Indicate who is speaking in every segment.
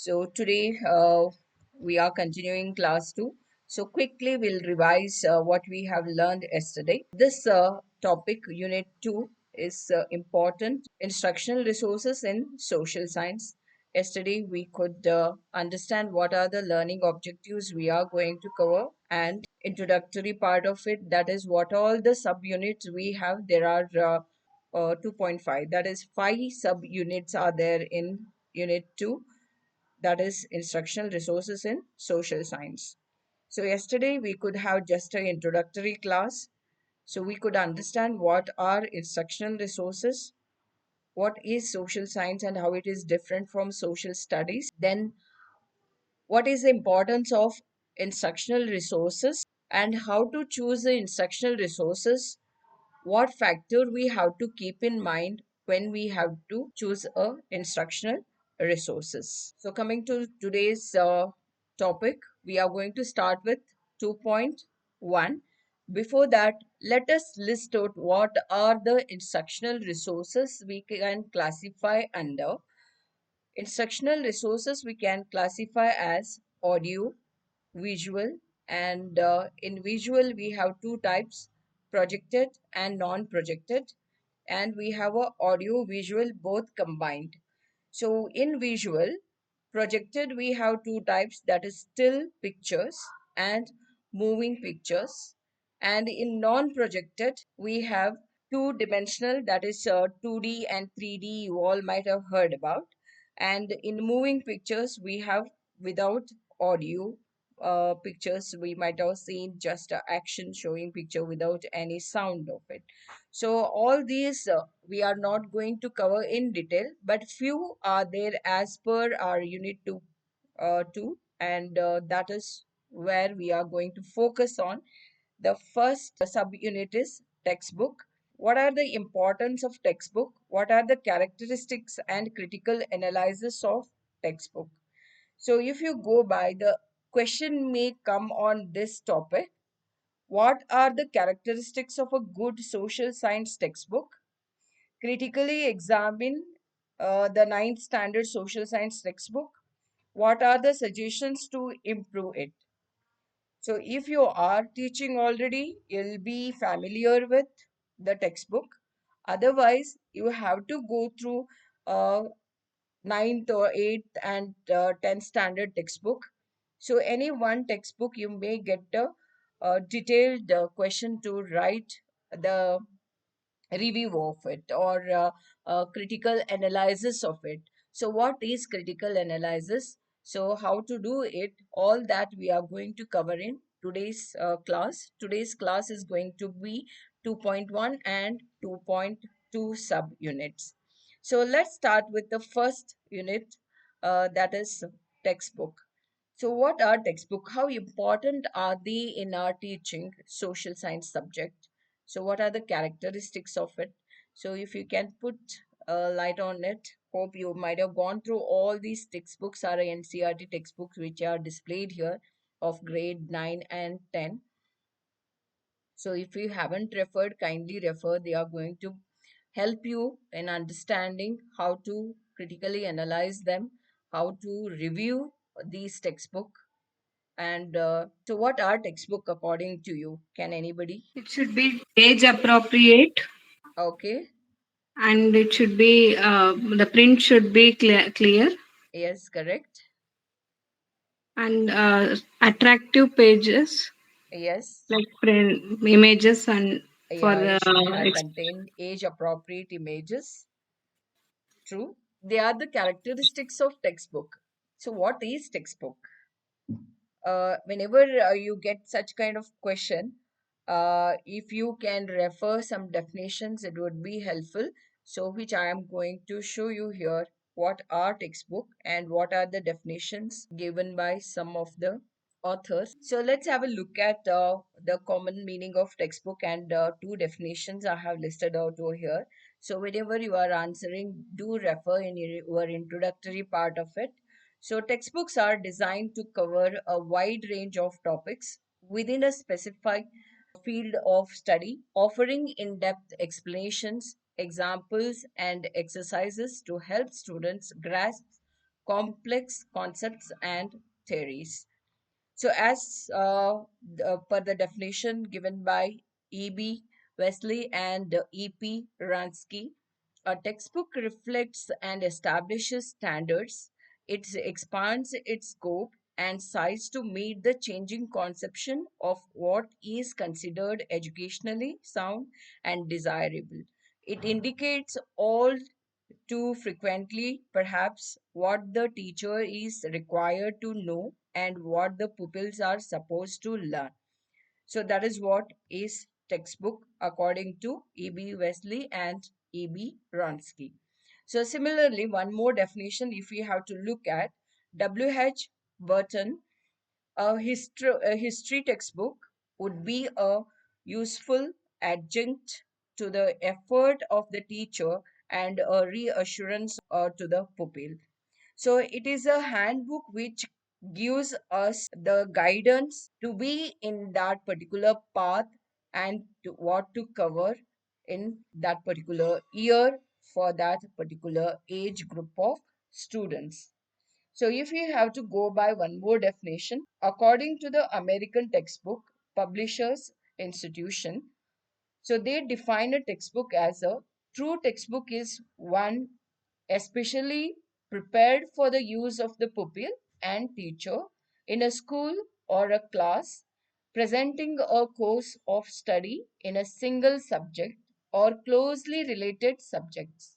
Speaker 1: So today we are continuing class 2. So quickly we'll revise what we have learned yesterday. This topic, unit 2, is important instructional resources in social science. Yesterday we could understand what are the learning objectives we are going to cover, and introductory part of it, that is what all the subunits we have. There are 2.5, that is 5 subunits are there in unit 2, that is instructional resources in social science. So yesterday we could have just an introductory class. So we could understand what are instructional resources, what is social science and how it is different from social studies. Then what is the importance of instructional resources and how to choose the instructional resources, what factor we have to keep in mind when we have to choose a instructional resources. So coming to today's topic, we are going to start with 2.1. Before that, let us list out what are the instructional resources we can classify under. Instructional resources we can classify as audio, visual, and in visual we have two types, projected and non-projected, and we have a audio visual both combined. So in visual projected we have two types, that is still pictures and moving pictures, and in non-projected we have two dimensional, that is 2D and 3D, you all might have heard about, and in moving pictures we have without audio pictures. We might have seen just a action showing picture without any sound of it. So all these we are not going to cover in detail, but few are there as per our unit 2, 2, and that is where we are going to focus on. The first subunit is textbook. What are the importance of textbook? What are the characteristics and critical analysis of textbook? So if you go by, the question may come on this topic. What are the characteristics of a good social science textbook? Critically examine the ninth standard social science textbook. What are the suggestions to improve it? So if you are teaching already, you'll be familiar with the textbook. Otherwise, you have to go through ninth or eighth and 10th standard textbook. So any one textbook, you may get a detailed question to write the review of it, or critical analysis of it. So what is critical analysis? So how to do it? All that we are going to cover in today's class. Today's class is going to be 2.1 and 2.2 subunits. So let's start with the first unit, that is textbook. So what are textbook? How important are they in our teaching social science subject? So what are the characteristics of it? So if you can put a light on it, hope you might have gone through all these textbooks, are NCERT textbooks which are displayed here of grade 9 and 10. So if you haven't referred, kindly refer. They are going to help you in understanding how to critically analyze them, how to review these textbook. And so what are textbook according to you? Can anybody?
Speaker 2: It should be age appropriate,
Speaker 1: Okay.
Speaker 2: and it should be the print should be clear,
Speaker 1: Yes, correct.
Speaker 2: and attractive pages
Speaker 1: Yes.
Speaker 2: like print images and for
Speaker 1: Yeah,
Speaker 2: the
Speaker 1: it should have contained age appropriate images. True. They are the characteristics of textbook. So what is textbook? Whenever you get such kind of question, if you can refer some definitions, it would be helpful. So which I am going to show you here, what are textbook and what are the definitions given by some of the authors. So let's have a look at the common meaning of textbook, and two definitions I have listed out over here. So whenever you are answering, do refer in your introductory part of it. So textbooks are designed to cover a wide range of topics within a specific field of study, offering in-depth explanations, examples, and exercises to help students grasp complex concepts and theories. So, as per the definition given by E.B. Wesley and E.P. Ransky, a textbook reflects and establishes standards. It expands its scope and size to meet the changing conception of what is considered educationally sound and desirable. It indicates all too frequently, perhaps, what the teacher is required to know and what the pupils are supposed to learn. So, that is what is textbook according to E.B. Wesley and E.B. Ronsky. So, similarly, one more definition if we have to look at W.H. Burton, a history textbook would be a useful adjunct to the effort of the teacher and a reassurance to the pupil. So it is a handbook which gives us the guidance to be in that particular path and to what to cover in that particular year for that particular age group of students. So if we have to go by one more definition, according to the American Textbook Publishers Institution, so they define a textbook as a true textbook is one especially prepared for the use of the pupil and teacher in a school or a class, presenting a course of study in a single subject or closely related subjects.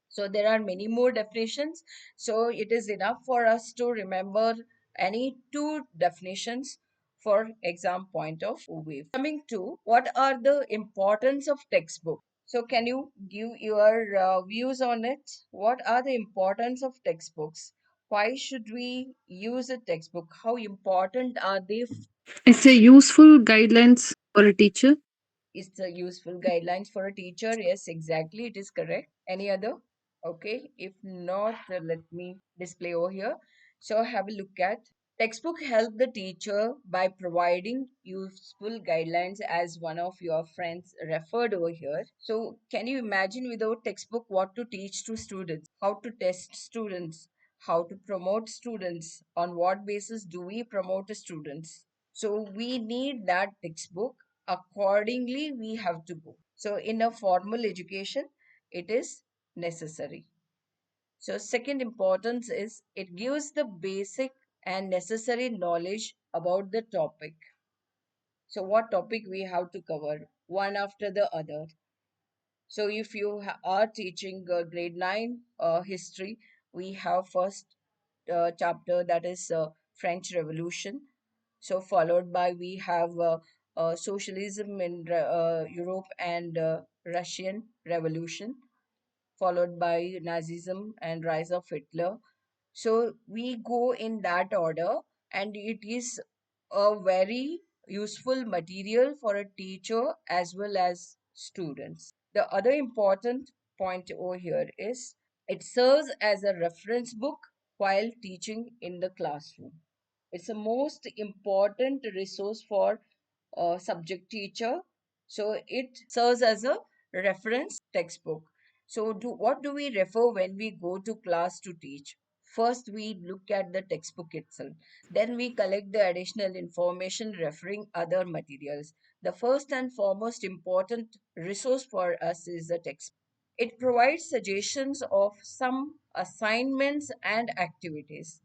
Speaker 1: So there are many more definitions. So it is enough for us to remember any two definitions for exam point of view. Coming to what are the importance of textbook. So can you give your views on it? What are the importance of textbooks? Why should we use a textbook? How important are they?
Speaker 2: It's a useful guidelines for a teacher.
Speaker 1: Is the useful guidelines for a teacher? Yes, exactly. It is correct. Any other? Okay. If not, let me display over here. So have a look at textbook help the teacher by providing useful guidelines as one of your friends referred over here. So can you imagine without textbook what to teach to students, how to test students, how to promote students, on what basis do we promote the students? So we need that textbook. Accordingly, we have to go. So in a formal education, it is necessary. So second importance is it gives the basic and necessary knowledge about the topic. So what topic we have to cover one after the other. So if you are teaching grade 9 history, we have first chapter that is French Revolution. So followed by we have socialism in Europe and Russian Revolution, followed by Nazism and rise of Hitler. So we go in that order, and it is a very useful material for a teacher as well as students. The other important point over here is it serves as a reference book while teaching in the classroom. It's the most important resource for a subject teacher. So it serves as a reference textbook. So what do we refer when we go to class to teach? First, we look at the textbook itself. Then we collect the additional information referring other materials. The first and foremost important resource for us is the textbook. It provides suggestions of some assignments and activities.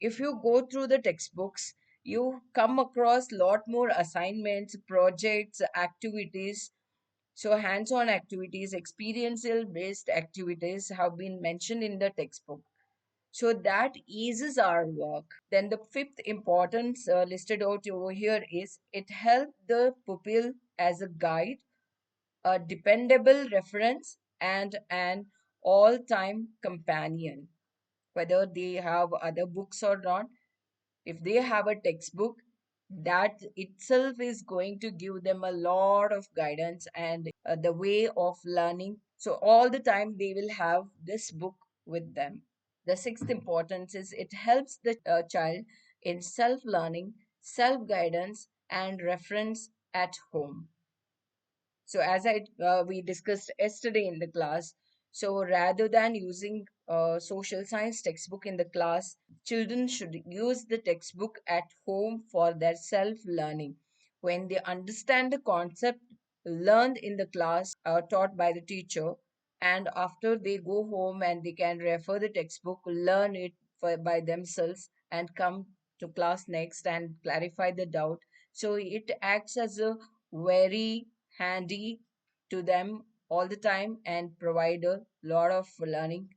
Speaker 1: If you go through the textbooks, you come across lot more assignments, projects, activities. So hands-on activities, experiential based activities have been mentioned in the textbook. So that eases our work. Then the fifth importance listed out over here is it helps the pupil as a guide, a dependable reference, and an all-time companion. Whether they have other books or not, if they have a textbook, that itself is going to give them a lot of guidance and the way of learning. So all the time they will have this book with them. The sixth importance is it helps the child in self learning, self guidance, and reference at home. So as we discussed yesterday in the class, so rather than using social science textbook in the class. Children should use the textbook at home for their self learning. When they understand the concept learned in the class, taught by the teacher, and after they go home and they can refer the textbook, learn it by themselves, and come to class next and clarify the doubt. So it acts as a very handy to them all the time and provide a lot of learning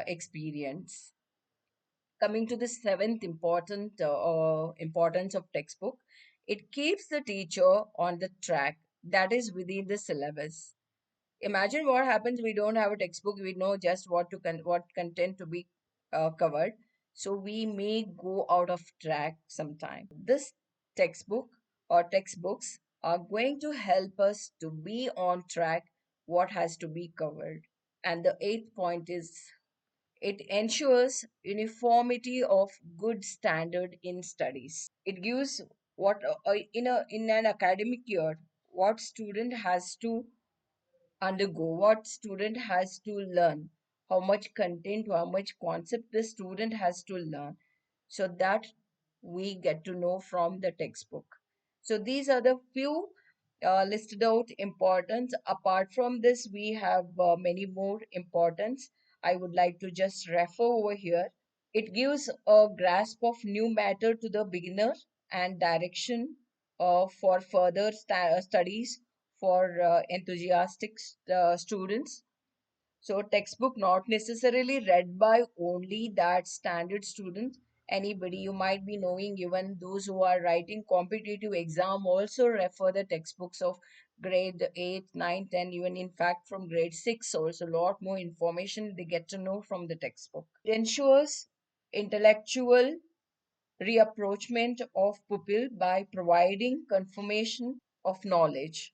Speaker 1: experience. Coming to the seventh importance of textbook, it keeps the teacher on the track, that is within the syllabus. Imagine what happens, we don't have a textbook, we know just what content to be covered, so we may go out of track sometime. This textbook or textbooks are going to help us to be on track what has to be covered. And the eighth point is, it ensures uniformity of good standard in studies. It gives what in an academic year what student has to undergo, what student has to learn, how much content, how much concept the student has to learn, so that we get to know from the textbook. So these are the few listed out importance. Apart from this, we have many more importance. I would like to just refer over here. It gives a grasp of new matter to the beginner and direction for further studies for enthusiastic students. So textbook not necessarily read by only that standard students. Anybody you might be knowing, even those who are writing competitive exam also refer the textbooks of grade 8, 9, 10, even in fact from grade 6 also. A lot more information they get to know from the textbook. It ensures intellectual reapproachment of pupil by providing confirmation of knowledge.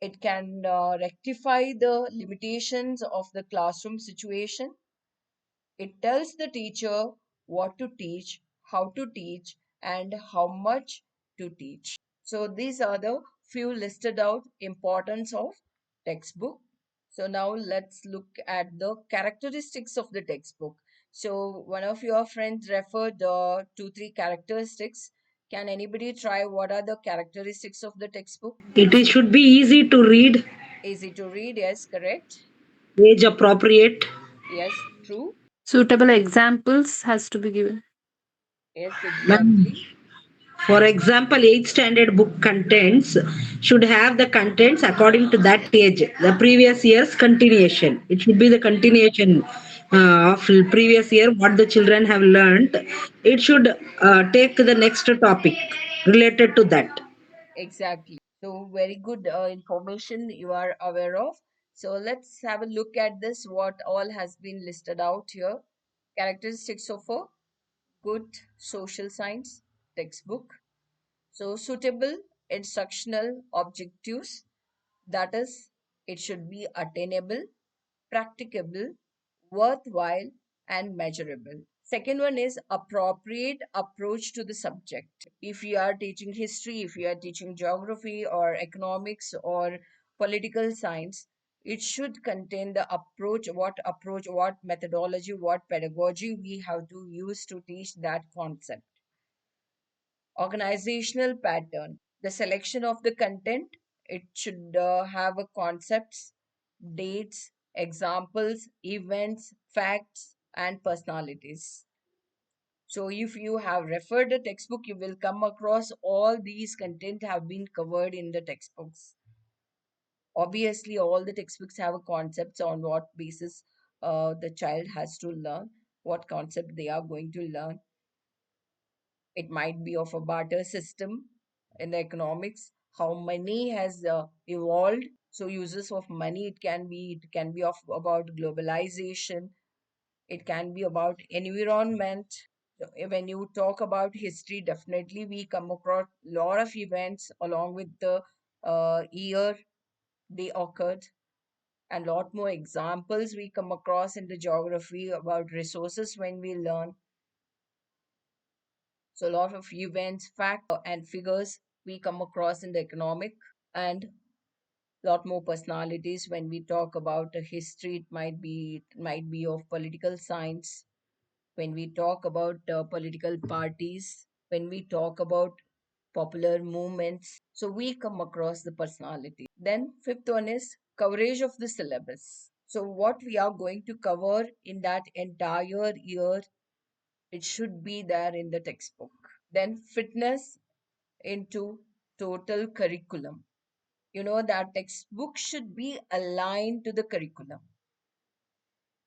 Speaker 1: It can rectify the limitations of the classroom situation. It tells the teacher what to teach, how to teach, and how much to teach. So these are the few listed out importance of textbook. So now let's look at the characteristics of the textbook. So one of your friends referred two, three characteristics. Can anybody try what are the characteristics of the textbook?
Speaker 3: Should be easy to read,
Speaker 1: Easy to read, yes, correct.
Speaker 3: age appropriate.
Speaker 1: Yes, true.
Speaker 2: Suitable examples has to be given.
Speaker 1: Yes,
Speaker 3: Ma'am,
Speaker 1: exactly.
Speaker 3: for example, 8th standard book contents should have the contents according to that age. The previous year's continuation. It should be the continuation of previous year, what the children have learned. It should take the next topic related to that.
Speaker 1: Exactly. So very good information you are aware of. So let's have a look at this, what all has been listed out here. Characteristics of a good social science textbook. So suitable instructional objectives, that is, it should be attainable, practicable, worthwhile, and measurable. Second one is appropriate approach to the subject. If you are teaching history, if you are teaching geography or economics or political science, it should contain the approach, what methodology, what pedagogy we have to use to teach that concept. Organizational pattern, the selection of the content, it should have a concepts, dates, examples, events, facts, and personalities. So if you have referred the textbook, you will come across all these content have been covered in the textbooks. Obviously all the textbooks have a concepts on what basis the child has to learn, what concept they are going to learn. It might be of a barter system in the economics, how money has evolved. So uses of money, it can be of about globalization, it can be about environment. So, when you talk about history, definitely we come across a lot of events along with the year they occurred, and lot more examples we come across in the geography about resources when we learn. So a lot of events, facts, and figures we come across in the economic. And Lot more personalities. When we talk about history, it might be of political science. When we talk about political parties, when we talk about popular movements, so we come across the personality. Then fifth one is coverage of the syllabus. So what we are going to cover in that entire year, it should be there in the textbook. Then fitness into total curriculum. That textbook should be aligned to the curriculum.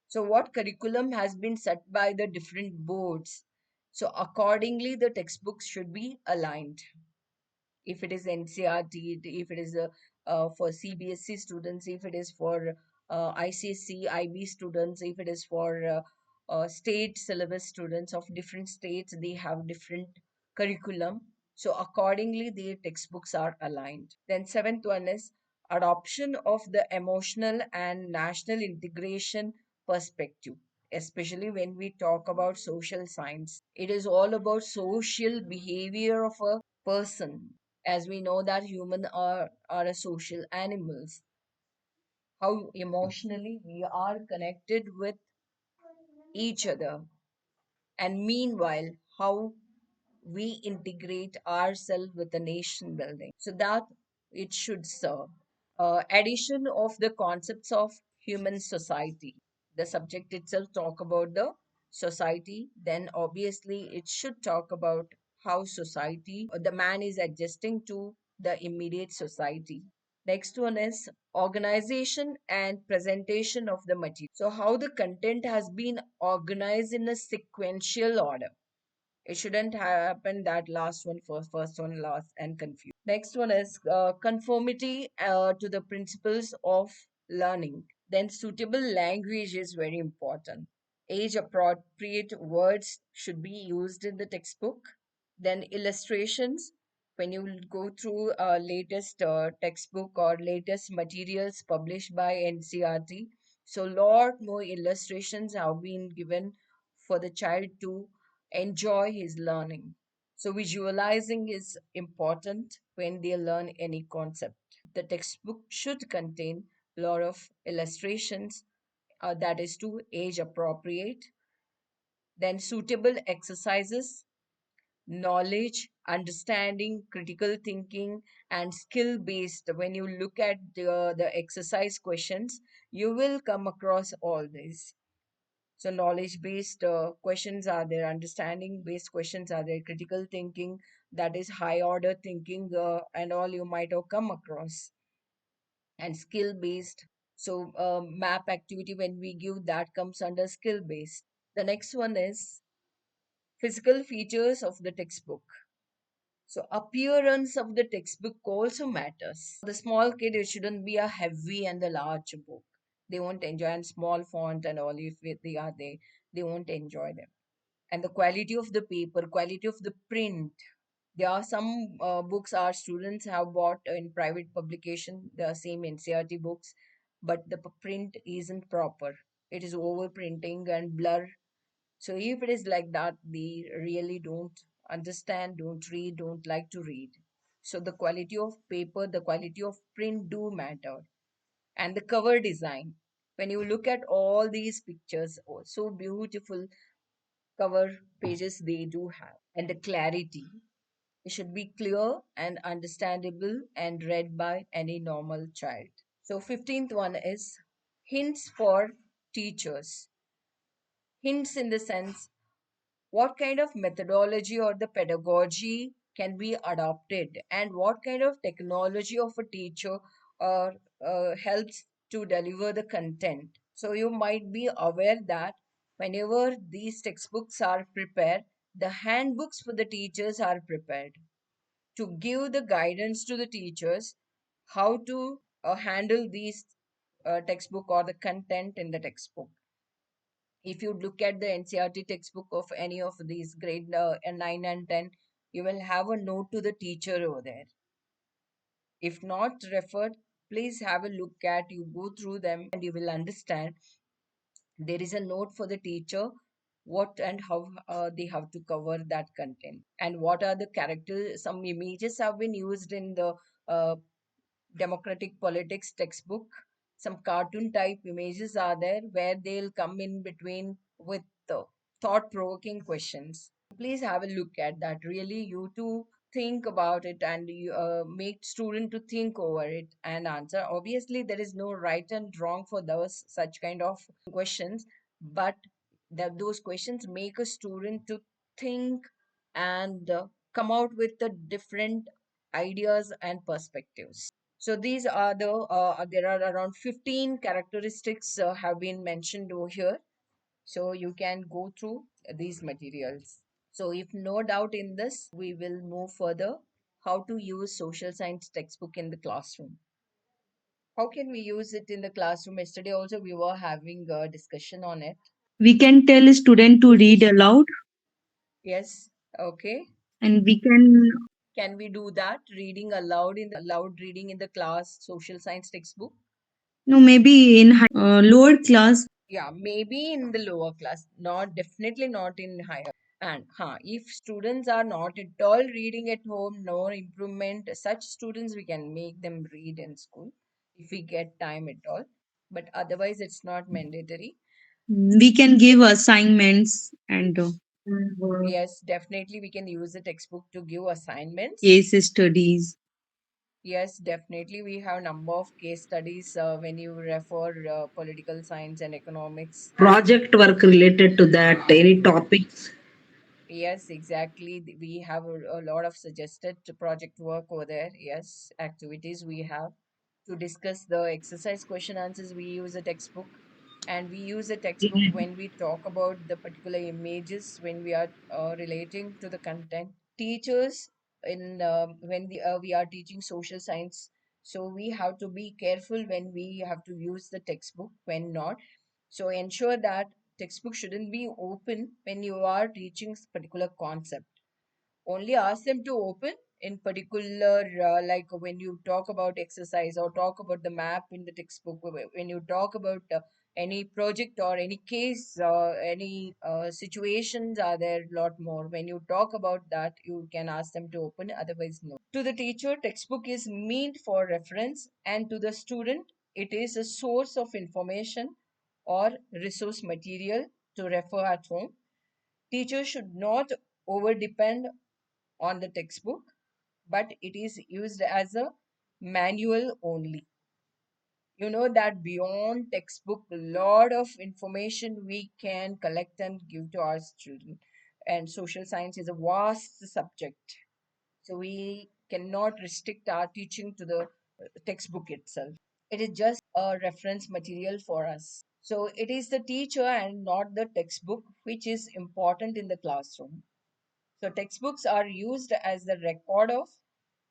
Speaker 1: So what curriculum has been set by the different boards, so accordingly the textbooks should be aligned. If it is NCRT, if it is for CBSE students, if it is for ICSE, IB students, if it is for state syllabus students of different states, they have different curriculum. So accordingly, the textbooks are aligned. Then seventh one is adoption of the emotional and national integration perspective, especially when we talk about social science. It is all about social behavior of a person, as we know that humans are a social animals, how emotionally we are connected with each other, and meanwhile how we integrate ourselves with the nation building, so that it should serve. Addition of the concepts of human society. The subject itself talk about the society, then obviously it should talk about how society or the man is adjusting to the immediate society. Next one is organization and presentation of the material. So how the content has been organized in a sequential order. It shouldn't happen that last one first, first one last, and confused. Next one is conformity to the principles of learning. Then suitable language is very important. Age appropriate words should be used in the textbook. Then illustrations. When you go through latest textbook or latest materials published by NCRT, so lot more illustrations have been given for the child to enjoy his learning. So visualizing is important when they learn any concept. The textbook should contain a lot of illustrations, that is to age appropriate. Then suitable exercises, knowledge, understanding, critical thinking, and skill based. When you look at the exercise questions, you will come across all this. So knowledge based questions are there, understanding based questions are there, critical thinking, that is high order thinking, and all you might have come across, and skill based. So map activity, when we give, that comes under skill based. The next one is physical features of the textbook. So appearance of the textbook also matters. The small kid, it shouldn't be a heavy and a large book. They won't enjoy, and small font and all, if they are there, they won't enjoy them. And the quality of the paper, quality of the print. There are some books our students have bought in private publication, the same NCRT books, but the print isn't proper. It is overprinting and blur. So if it is like that, they really don't understand, don't read, don't like to read. So the quality of paper, the quality of print do matter. And the cover design. When you look at all these pictures, oh, so beautiful cover pages they do have. And the clarity. It should be clear and understandable and read by any normal child. So 15th one is hints for teachers. Hints in the sense, what kind of methodology or the pedagogy can be adopted, and what kind of technology of a teacher helps to deliver the content. So you might be aware that whenever these textbooks are prepared, the handbooks for the teachers are prepared to give the guidance to the teachers how to handle these textbook or the content in the textbook. If you look at the NCRT textbook of any of these grade 9 and 10, you will have a note to the teacher over there. If not referred, please have a look at, you go through them and you will understand there is a note for the teacher what and how they have to cover that content, and what are the characters. Some images have been used in uh, democratic politics textbook. Some cartoon type images are there where they'll come in between with thought provoking questions. Please have a look at that. Really, you to think about it and you make student to think over it and answer. Obviously, there is no right and wrong for those such kind of questions, but that those questions make a student to think and come out with the different ideas and perspectives. So these are there are around 15 characteristics have been mentioned over here. So you can go through these materials. So if no doubt in this, we will move further. How to use social science textbook in the classroom. How can we use it in the classroom? Yesterday also we were having a discussion on it.
Speaker 3: We can tell a student to read aloud,
Speaker 1: Yes, okay.
Speaker 3: and we can.
Speaker 1: Can we do that? Reading aloud in the loud reading in the class social science textbook?
Speaker 3: No, maybe in lower class.
Speaker 1: Yeah, maybe in the lower class, not definitely not in higher. And if students are not at all reading at home, no improvement, such students we can make them read in school if we get time at all. But otherwise, it's not mandatory.
Speaker 3: We can give assignments and
Speaker 1: Yes, definitely we can use the textbook to give assignments.
Speaker 3: case studies.
Speaker 1: Yes, definitely we have number of case studies when you refer political science and economics.
Speaker 3: Project work related to that, any topics.
Speaker 1: Yes, exactly. We have a lot of suggested project work over there. Yes, activities we have to discuss the exercise question answers. We use a textbook, and we use a textbook when we talk about the particular images when we are relating to the content. Teachers in when we are teaching social science, so we have to be careful when we have to use the textbook, when not. So ensure that textbook shouldn't be open when you are teaching particular concept. Only ask them to open in particular like when you talk about exercise or talk about the map in the textbook, when you talk about any project or any case, any situations are there a lot more. When you talk about that, you can ask them to open, otherwise no. To the teacher, textbook is meant for reference, and to the student it is a source of information or resource material to refer at home. Teachers should not over depend on the textbook, but it is used as a manual only. You know that beyond textbook, a lot of information we can collect and give to our children. And social science is a vast subject. So we cannot restrict our teaching to the textbook itself. It is just a reference material for us. So it is the teacher and not the textbook which is important in the classroom. So textbooks are used as the record of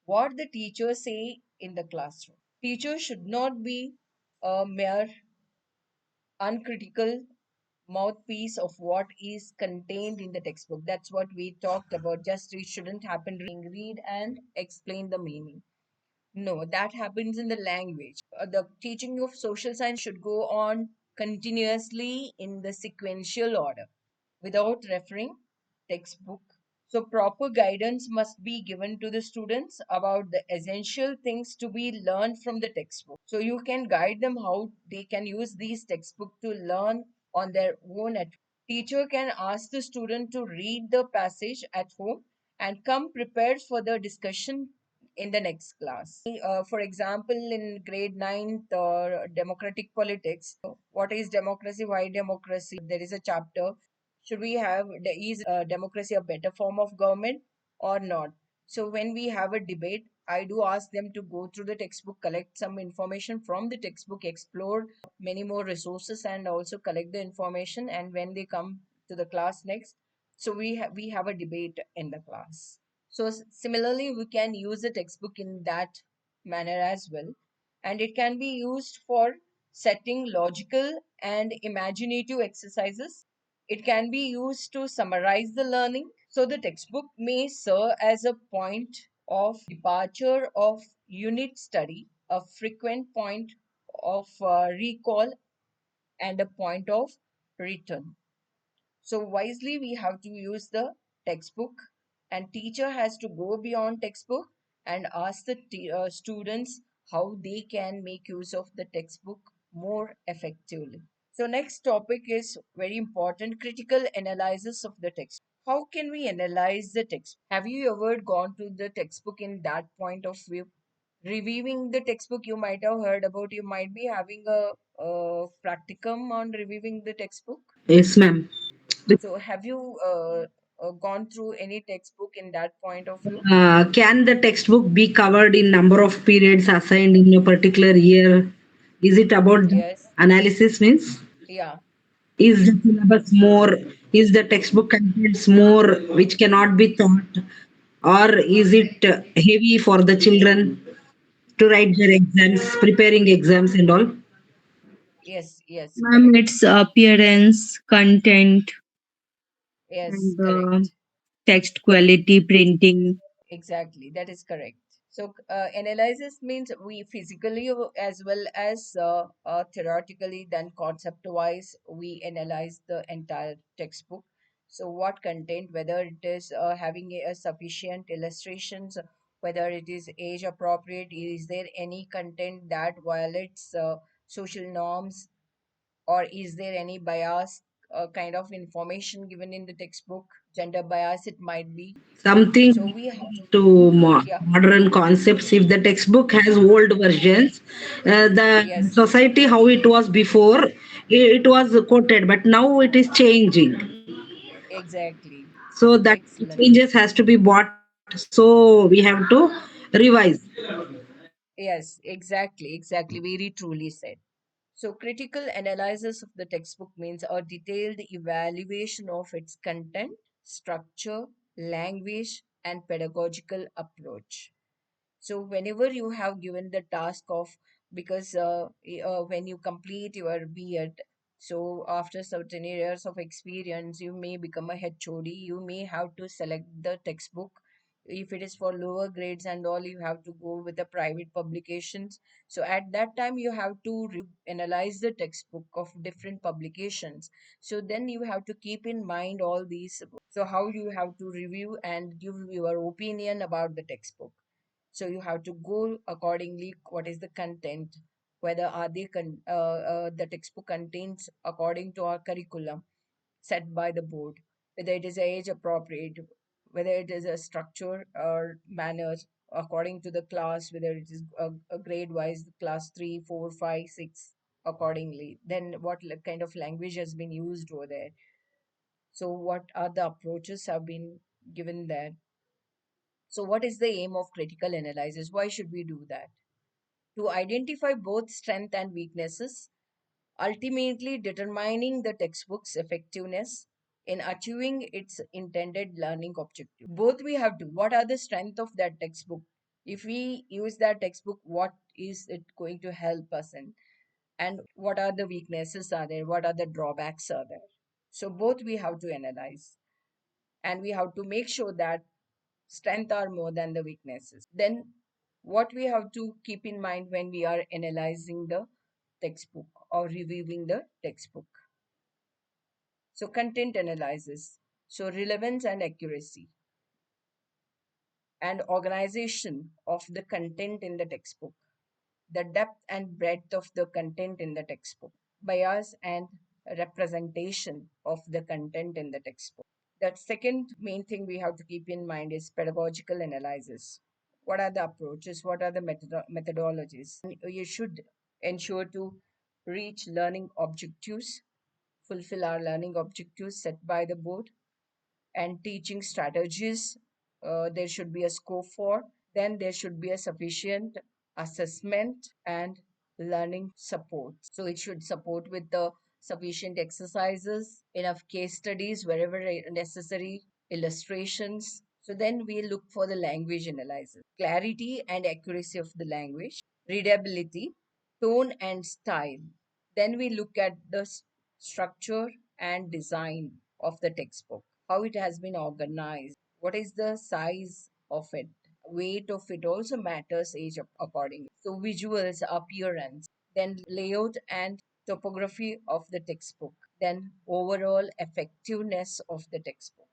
Speaker 1: what the teachers say in the classroom. Teachers should not be a mere uncritical mouthpiece of what is contained in the textbook. That's what we talked about. Just it shouldn't happen read and explain the meaning. No, that happens in the language. The teaching of social science should go on continuously in the sequential order without referring textbook. So proper guidance must be given to the students about the essential things to be learned from the textbook. So you can guide them how they can use these textbook to learn on their own at home. Teacher can ask the student to read the passage at home and come prepared for the discussion in the next class. For example, in grade 9th or democratic politics, what is democracy? Why democracy? There is a chapter. Should we have is democracy a better form of government or not? So when we have a debate, I do ask them to go through the textbook, collect some information from the textbook, explore many more resources, and also collect the information. And when they come to the class next, so we have a debate in the class. So similarly, we can use the textbook in that manner as well, and it can be used for setting logical and imaginative exercises. It can be used to summarize the learning. So the textbook may serve as a point of departure of unit study, a frequent point of recall, and a point of return. So wisely we have to use the textbook, and teacher has to go beyond textbook and ask the students how they can make use of the textbook more effectively. So next topic is very important, critical analysis of the text. How can we analyze the text? Have you ever gone to the textbook in that point of view? Reviewing the textbook, you might have heard about, you might be having a practicum on reviewing the textbook.
Speaker 3: Yes, ma'am.
Speaker 1: So have you gone through any textbook in that point of view?
Speaker 3: Can the textbook be covered in number of periods assigned in a particular year? Is it about the
Speaker 1: Yes.
Speaker 3: analysis means?
Speaker 1: Yeah.
Speaker 3: Is the syllabus more? Is the textbook contents more which cannot be taught? Or is it heavy for the children to write their exams, preparing exams and all?
Speaker 1: Yes. Yes.
Speaker 2: Ma'am,
Speaker 1: Correct.
Speaker 2: it's appearance, content,
Speaker 1: Yes.
Speaker 2: and
Speaker 1: Correct.
Speaker 2: text quality, printing.
Speaker 1: Exactly. That is correct. So, analysis means we physically as well as theoretically, then concept wise, we analyze the entire textbook. So, what content, whether it is having a sufficient illustrations, whether it is age appropriate, is there any content that violates social norms, or is there any bias kind of information given in the textbook? Gender bias, it might be. So,
Speaker 3: Something
Speaker 1: we have,
Speaker 3: to
Speaker 1: yeah,
Speaker 3: modern concepts. If the textbook has old versions, the
Speaker 1: yes.
Speaker 3: society how it was before, it was quoted, but now it is changing.
Speaker 1: Exactly.
Speaker 3: So that
Speaker 1: Excellent.
Speaker 3: changes has to be bought. So we have to revise.
Speaker 1: Yes, exactly, exactly. Very truly said. So, critical analysis of the textbook means a detailed evaluation of its content, structure, language, and pedagogical approach. So whenever you have given the task of, because when you complete your B.Ed, so after certain years of experience, you may become a HOD, you may have to select the textbook. If it is for lower grades and all, you have to go with the private publications. So at that time, you have to analyze the textbook of different publications. So then you have to keep in mind all these. So how you have to review and give your opinion about the textbook. So you have to go accordingly. What is the content? Whether are they the textbook contains according to our curriculum set by the board, whether it is age appropriate, whether it is a structure or manners according to the class, whether it is a grade wise, class 3, 4, 5, 6 accordingly. Then what kind of language has been used over there? So what are the approaches have been given there? So what is the aim of critical analysis? Why should we do that? To identify both strength and weaknesses, ultimately determining the textbook's effectiveness in achieving its intended learning objective. Both we have to. What are the strength of that textbook? If we use that textbook, what is it going to help us in? And what are the weaknesses are there? What are the drawbacks are there? So both we have to analyze, and we have to make sure that strength are more than the weaknesses. Then what we have to keep in mind when we are analyzing the textbook or reviewing the textbook? So content analysis, so relevance and accuracy, and organization of the content in the textbook, the depth and breadth of the content in the textbook, bias and representation of the content in the textbook. That second main thing we have to keep in mind is pedagogical analysis. What are the approaches? What are the methodologies? And you should ensure to reach learning objectives, fulfill our learning objectives set by the board, and teaching strategies there should be a scope for. Then there should be a sufficient assessment and learning support. So it should support with the sufficient exercises, enough case studies wherever necessary, illustrations. So then we look for the language analysis, clarity and accuracy of the language, readability, tone and style. Then we look at the structure and design of the textbook, how it has been organized, what is the size of it, weight of it also matters age accordingly. So visuals, appearance, then layout and topography of the textbook, then overall effectiveness of the textbook.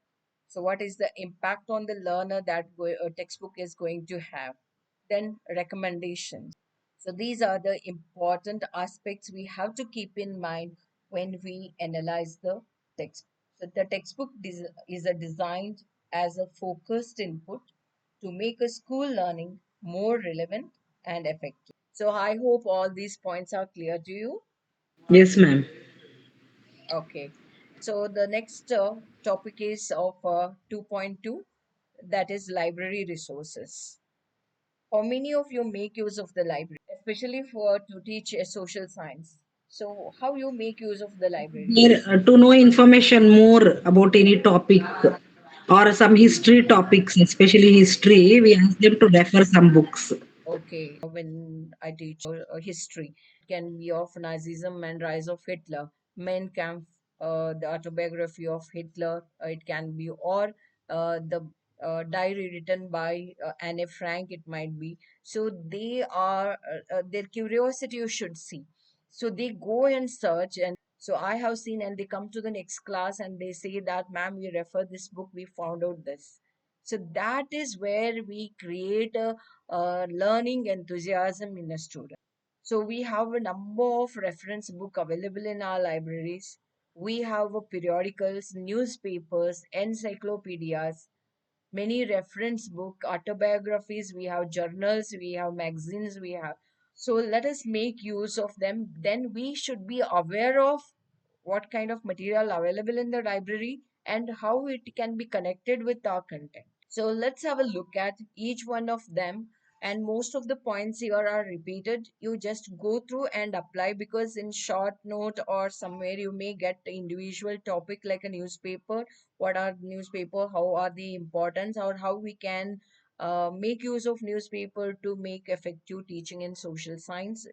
Speaker 1: So what is the impact on the learner that a textbook is going to have? Then recommendations. So these are the important aspects we have to keep in mind when we analyze the text. So the textbook is a designed as a focused input to make a school learning more relevant and effective. So I hope all these points are clear to you.
Speaker 3: Yes, ma'am.
Speaker 1: Okay. So the next topic is of 2.2, that is library resources. How many of you make use of the library, especially for to teach social science? So how you make use of the
Speaker 3: Here,
Speaker 1: libraries?
Speaker 3: to know information more about any topic or some history topics, especially history, we ask them to refer some books.
Speaker 1: Okay, when I teach history, it can be of Nazism and rise of Hitler, Mein Kampf, the autobiography of Hitler. It can be, or the diary written by Anne Frank. It might be. So they are their curiosity. You should see. So they go and search, and so I have seen, and they come to the next class and they say that, "Ma'am, we refer this book. We found out this." So that is where we create a learning enthusiasm in a student. So we have a number of reference book available in our libraries. We have periodicals, newspapers, encyclopedias, many reference book, autobiographies, we have journals, we have magazines, we have. So let us make use of them. Then we should be aware of what kind of material available in the library and how it can be connected with our content. So let's have a look at each one of them. And most of the points here are repeated. You just go through and apply, because in short note or somewhere you may get the individual topic like a newspaper. What are newspaper? How are the importance, or how we can make use of newspaper to make effective teaching in social science?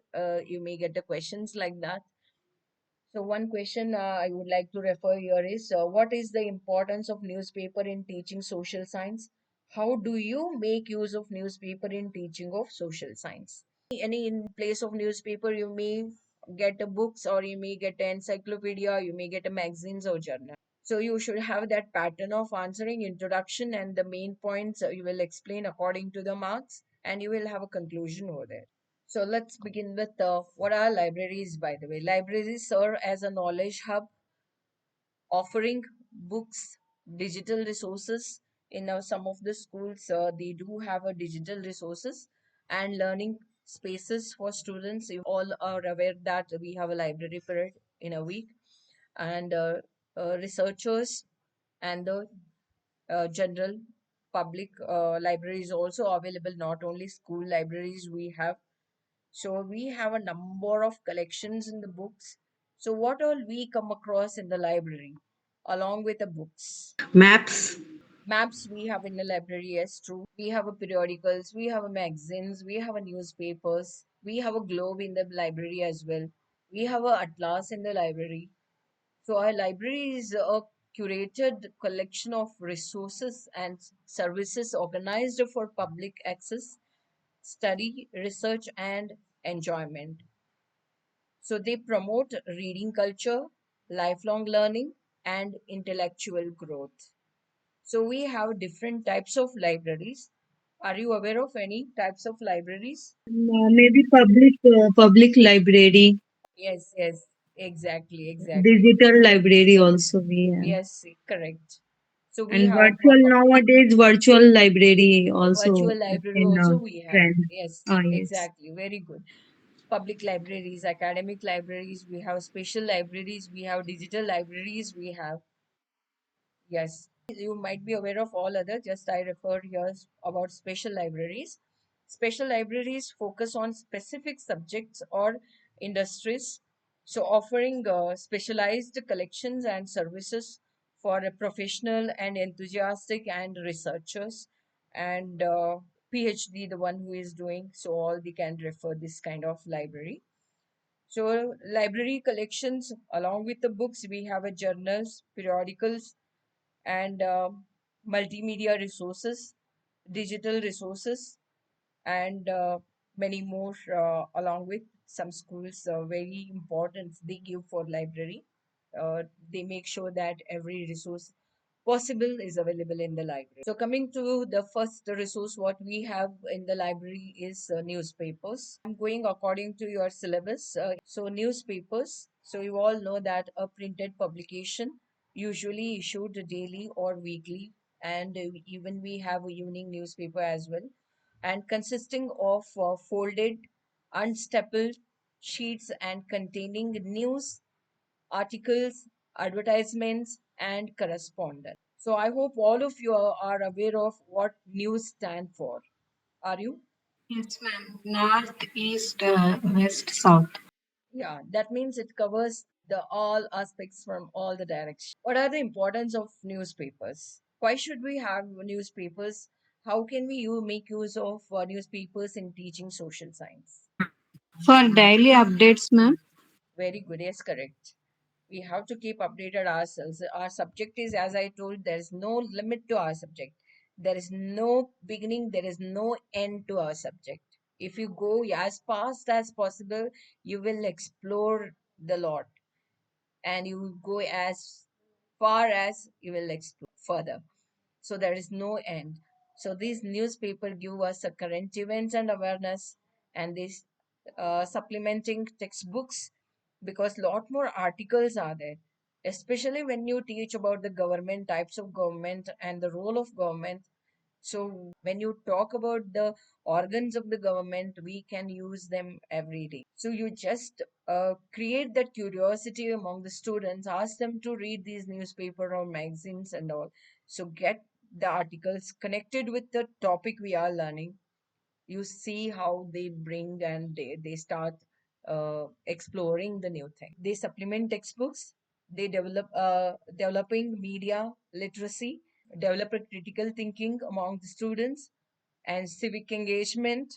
Speaker 1: You may get the questions like that. So one question I would like to refer here is, what is the importance of newspaper in teaching social science? How do you make use of newspaper in teaching of social science? Any in place of newspaper, you may get a books, or you may get an encyclopedia, you may get a magazines or journal. So you should have that pattern of answering introduction and the main points you will explain according to the marks, and you will have a conclusion over there. So let's begin with what are libraries, by the way. Libraries serve as a knowledge hub, offering books, digital resources. In some of the schools, they do have a digital resources and learning spaces for students. You all are aware that we have a library period in a week, and researchers and the general public libraries also available. Not only school libraries we have, so we have a number of collections in the books. So what all we come across in the library along with the books?
Speaker 3: Maps.
Speaker 1: Maps we have in the library, yes, true. We have a periodicals, we have a magazines, we have a newspapers, we have a globe in the library as well. We have a atlas in the library. So our library is a curated collection of resources and services organized for public access, study, research, and enjoyment. So they promote reading culture, lifelong learning, and intellectual growth. So we have different types of libraries. Are you aware of any types of libraries?
Speaker 2: Maybe public library,
Speaker 1: Yes, yes, exactly, exactly.
Speaker 2: digital library also we have.
Speaker 1: Yes, correct. So we
Speaker 2: And
Speaker 1: have
Speaker 2: virtual nowadays, virtual library also
Speaker 1: virtual library
Speaker 2: in
Speaker 1: also we have.
Speaker 2: trend.
Speaker 1: Yes,
Speaker 2: Ah, yes.
Speaker 1: exactly. Very good. Public libraries, academic libraries, we have special libraries, we have digital libraries, we have. Yes, you might be aware of all other, just I refer here about special libraries. Special libraries focus on specific subjects or industries, so offering specialized collections and services for a professional and enthusiastic and researchers and PhD, the one who is doing, so all they can refer this kind of library. So library collections along with the books, we have a journals, periodicals, and multimedia resources, digital resources, and many more, along with some schools, very important they give for library. They make sure that every resource possible is available in the library. So coming to the first resource, what we have in the library is newspapers. I'm going according to your syllabus. So newspapers. So you all know that a printed publication usually issued daily or weekly, and even we have a evening newspaper as well, and consisting of folded, unstapled sheets and containing news, articles, advertisements, and correspondence. So I hope all of you are aware of what news stand for. Are you?
Speaker 2: Yes, ma'am. North, east, west, south.
Speaker 1: Yeah, that means it covers the all aspects from all the directions. What are the importance of newspapers? Why should we have newspapers? How can we make use of newspapers in teaching social science?
Speaker 2: For daily updates, ma'am.
Speaker 1: Very good. Yes, correct. We have to keep updated ourselves. Our subject is, as I told, there is no limit to our subject. There is no beginning, there is no end to our subject. If you go as fast as possible, you will explore the lot, and you go as far as you will explore further. So there is no end. So these newspaper give us a current events and awareness, and these supplementing textbooks, because lot more articles are there, especially when you teach about the government, types of government and the role of government. So when you talk about the organs of the government, we can use them every day. So you just create that curiosity among the students, ask them to read these newspaper or magazines and all. So get the articles connected with the topic we are learning. You see how they bring and they start exploring the new thing. They supplement textbooks. They developing media literacy, develop a critical thinking among the students, and civic engagement.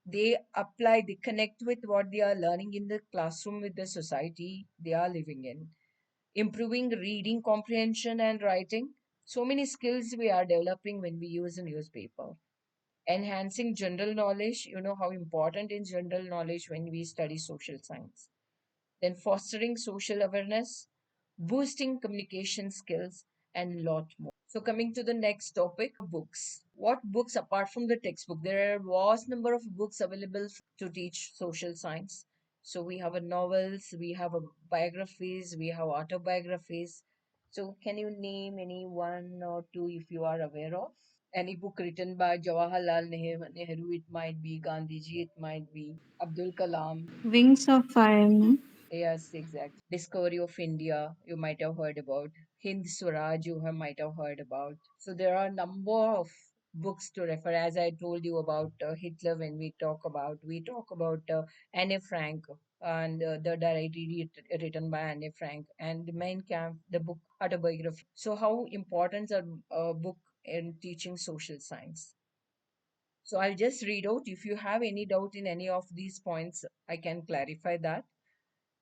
Speaker 1: They apply, they connect with what they are learning in the classroom with the society they are living in, improving reading comprehension and writing. So many skills we are developing when we use a newspaper. Enhancing general knowledge, you know how important is general knowledge when we study social science. Then fostering social awareness, boosting communication skills, and lot more. So coming to the next topic, books. What books apart from the textbook? There are vast number of books available to teach social science. So we have a novels, we have a biographies, we have autobiographies. So can you name any one or two if you are aware of? Any book written by Jawaharlal Nehru, it might be Gandhiji, it might be Abdul Kalam.
Speaker 2: Wings of fire, ma'am.
Speaker 1: Yes, exactly. Discovery of India, you might have heard about. Hind Swaraj, might have heard about. So there are a number of books to refer. As I told you about Hitler, when we talk about Anne Frank and the diary written by Anne Frank, and the Mein Kampf, the book autobiography. So how important is a book in teaching social science? So I'll just read out. If you have any doubt in any of these points, I can clarify that.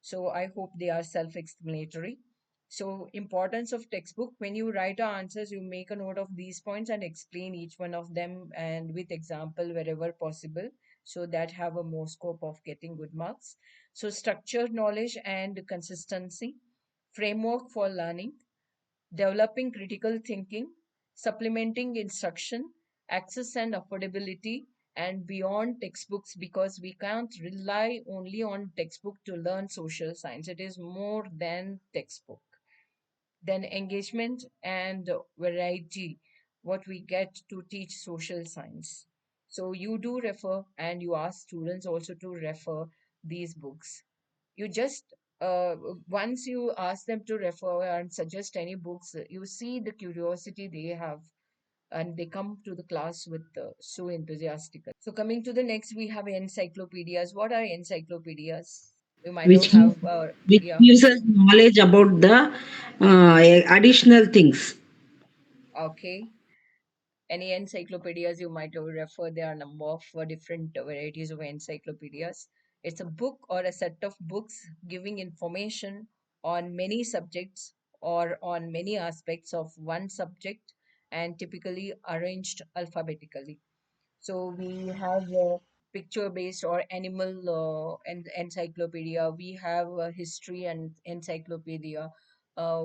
Speaker 1: So I hope they are self-explanatory. So importance of textbook, when you write our answers, you make a note of these points and explain each one of them and with example wherever possible, so that have a more scope of getting good marks. So structured knowledge and consistency, framework for learning, developing critical thinking, supplementing instruction, access and affordability, and beyond textbooks, because we can't rely only on textbook to learn social science. It is more than textbook. Then engagement and variety, what we get to teach social science. So you do refer and you ask students also to refer these books. You just once you ask them to refer and suggest any books, you see the curiosity they have, and they come to the class with so enthusiastic. So coming to the next, we have encyclopedias. What are encyclopedias? You might
Speaker 3: which
Speaker 1: have
Speaker 3: which
Speaker 1: yeah.
Speaker 3: gives us knowledge about the additional things.
Speaker 1: Okay. Any encyclopedias you might have referred, there are a number of different varieties of encyclopedias. It's a book or a set of books giving information on many subjects or on many aspects of one subject, and typically arranged alphabetically. So we have picture based or animal and encyclopedia. We have history and encyclopedia.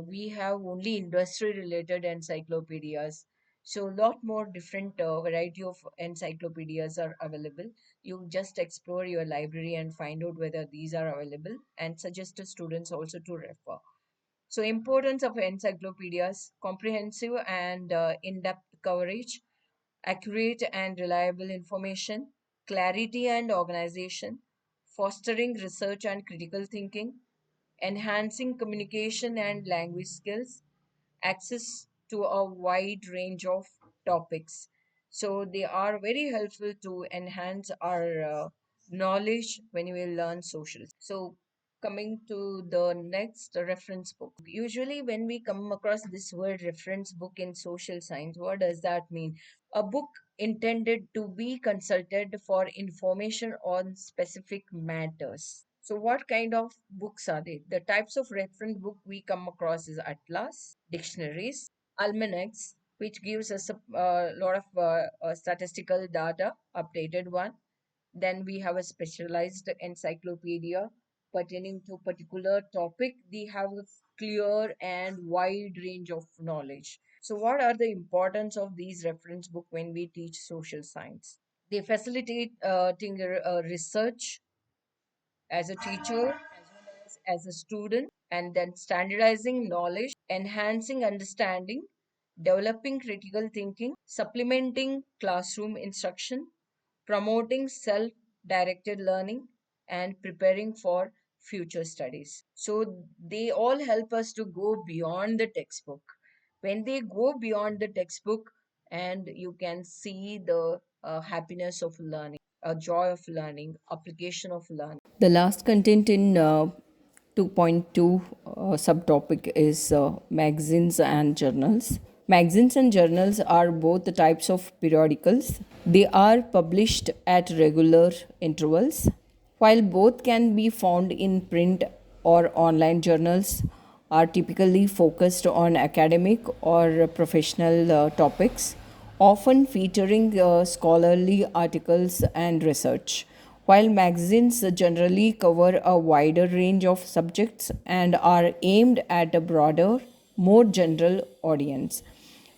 Speaker 1: we have only industry related encyclopedias. So a lot more different variety of encyclopedias are available. You just explore your library and find out whether these are available and suggest to students also to refer. So importance of encyclopedias: comprehensive and in-depth coverage, accurate and reliable information, clarity and organization, fostering research and critical thinking, enhancing communication and language skills, access to a wide range of topics. So they are very helpful to enhance our knowledge when we learn social. So coming to the next, reference book. Usually when we come across this word reference book in social science, what does that mean? A book intended to be consulted for information on specific matters. So what kind of books are they? The types of reference book we come across is atlas, dictionaries, almanacs, which gives us a lot of statistical data, updated one. Then we have a specialized encyclopedia pertaining to particular topic. They have a clear and wide range of knowledge. So what are the importance of these reference book when we teach social science? They facilitate research as a teacher as well as a student, and then standardizing knowledge, enhancing understanding, developing critical thinking, supplementing classroom instruction, promoting self directed learning, and preparing for future studies. So they all help us to go beyond the textbook. When they go beyond the textbook, and you can see the happiness of learning, a joy of learning, application of learning. The last content in 2.2 subtopic is magazines and journals. Magazines and journals are both the types of periodicals. They are published at regular intervals. While both can be found in print or online, journals are typically focused on academic or professional topics, often featuring scholarly articles and research, while magazines generally cover a wider range of subjects and are aimed at a broader, more general audience.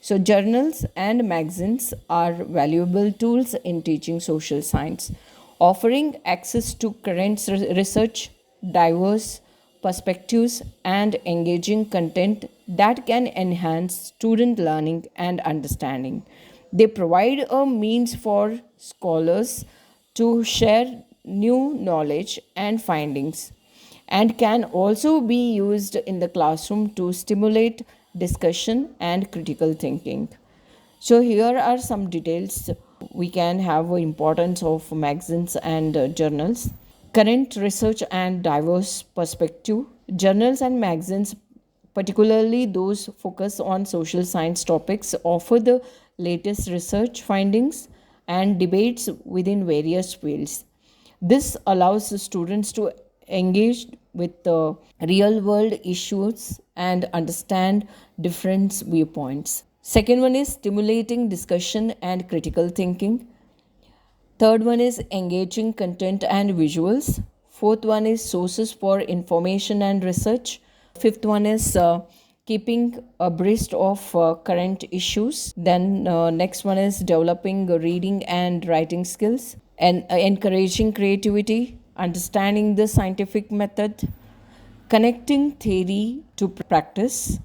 Speaker 1: So, journals and magazines are valuable tools in teaching social science, offering access to current research, diverse perspectives, and engaging content that can enhance student learning and understanding. They provide a means for scholars to share new knowledge and findings, and can also be used in the classroom to stimulate discussion and critical thinking. So here are some details we can have importance of magazines and journals. Current research and diverse perspective. Journals and magazines, particularly those focus on social science topics, offer the latest research findings and debates within various fields. This allows the students to engage with the real world issues and understand different viewpoints. Second one is stimulating discussion and critical thinking. Third one is engaging content and visuals. Fourth one is sources for information and research. Fifth one is keeping abreast of current issues. Then next one is developing reading and writing skills, and encouraging creativity, understanding the scientific method, connecting theory to practice,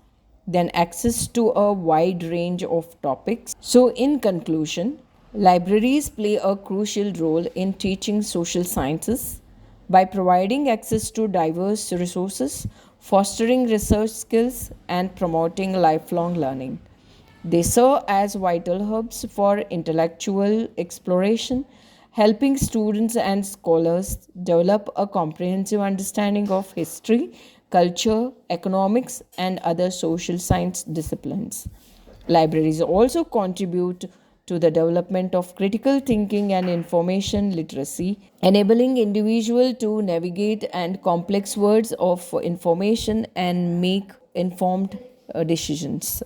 Speaker 1: then access to a wide range of topics. So, in conclusion, libraries play a crucial role in teaching social sciences by providing access to diverse resources, fostering research skills, and promoting lifelong learning. They serve as vital hubs for intellectual exploration, helping students and scholars develop a comprehensive understanding of history, culture, economics, and other social science disciplines. Libraries also contribute to the development of critical thinking and information literacy, enabling individuals to navigate and complex worlds of information and make informed decisions.